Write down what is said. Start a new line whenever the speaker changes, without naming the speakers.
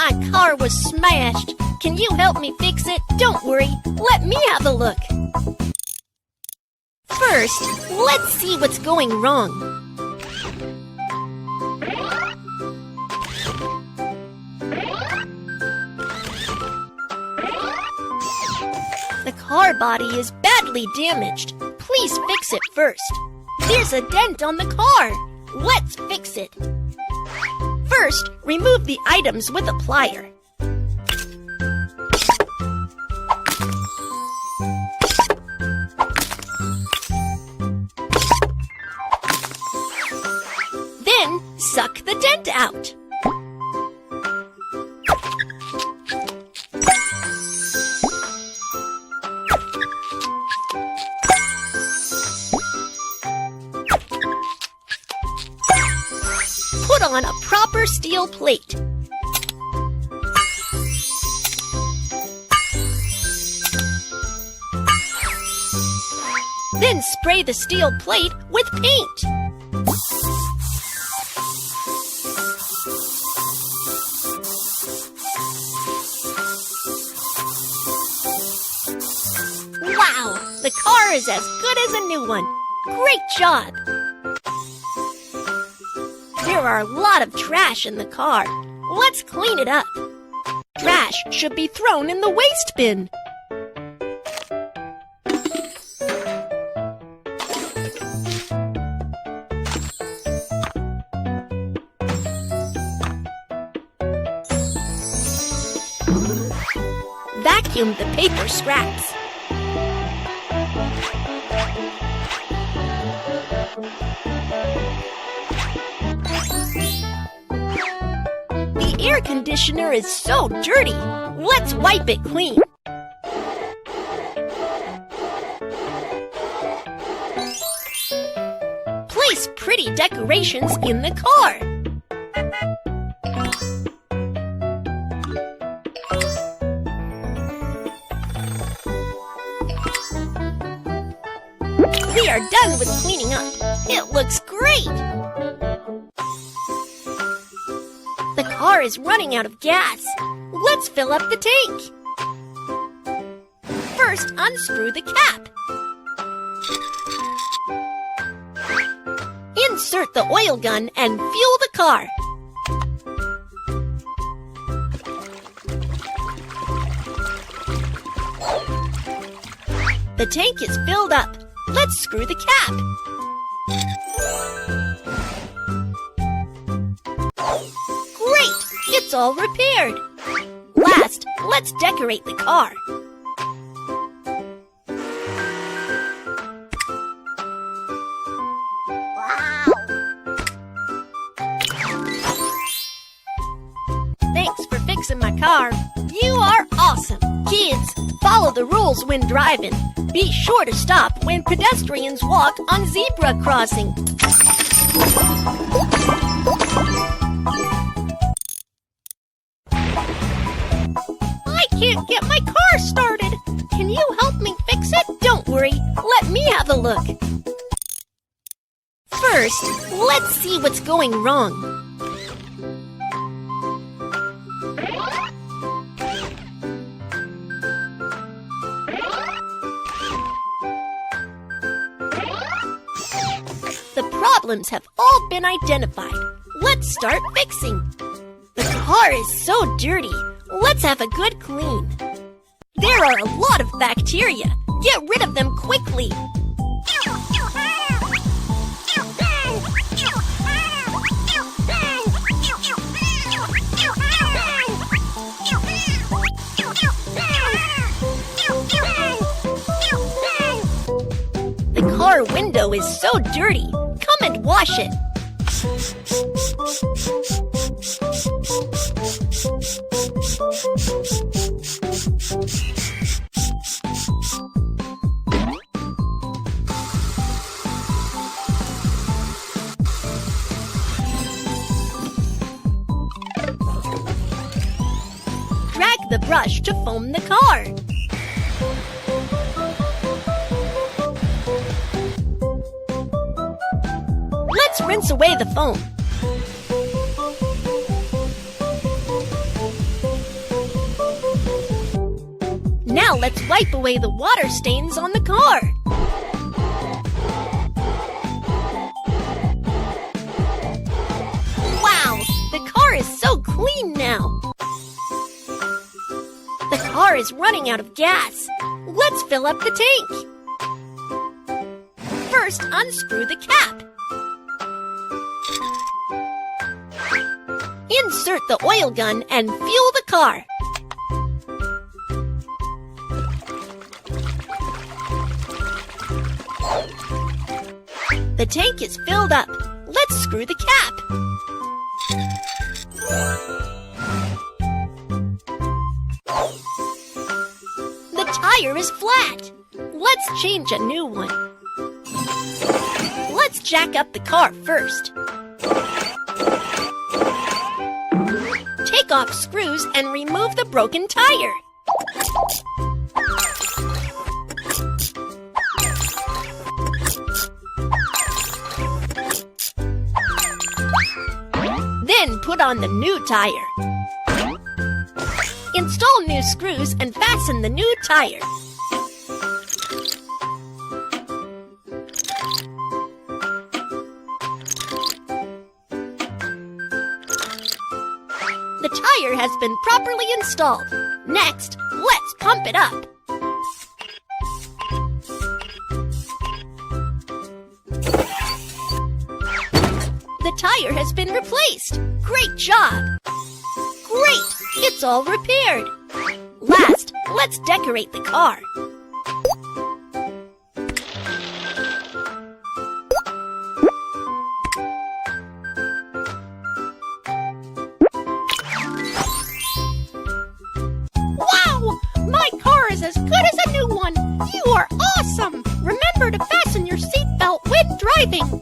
My car was smashed. Can you help me fix it? Don't worry, let me have a look. First, let's see what's going wrong. The car body is badly damaged. Please fix it first. There's a dent on the car. Let's fix it. First, remove the items with a plier. Then, suck the dent out. Put on a proper steel plate. Then spray the steel plate with paint. Wow! The car is as good as a new one. Great job! There are a lot of trash in the car. Let's clean it up. Trash should be thrown in the waste bin. Vacuum the paper scraps. The air conditioner is so dirty. Let's wipe it clean. Place pretty decorations in the car. We are done with cleaning up. It looks great! The car is running out of gas. Let's fill up the tank. First, unscrew the cap. Insert the oil gun and fuel the car. The tank is filled up. Let's screw the cap. Great! It's all repaired. Last, let's decorate the car. Wow! Thanks for fixing my car. You are awesome. Kids, follow the rules when driving. Be sure to stop when pedestrians walk on zebra crossing. I can't get my car started. Can you help me fix it? Don't worry, let me have a look. First, let's see what's going wrong. The problems have all been identified. Let's start fixing. The car is so dirty. Let's have a good clean. There are a lot of bacteria. Get rid of them quickly. The car window is so dirty. Come and wash it. Drag the brush to foam the car. Let's rinse away the foam. Now let's wipe away the water stains on the car. Wow, the car is so clean now. The car is running out of gas. Let's fill up the tank. First, unscrew the cap. Insert the oil gun and fuel the car. The tank is filled up. Let's screw the cap. The tire is flat. Let's change a new one. Let's jack up the car first. Take off screws and remove the broken tire. Then put on the new tire. Install new screws and fasten the new tire. The tire has been properly installed. Next, let's pump it up. The tire has been replaced. Great job! Great! It's all repaired. Last, let's decorate the car. Wow! My car is as good as a new one. You are awesome! Remember to fasten your seatbelt when driving.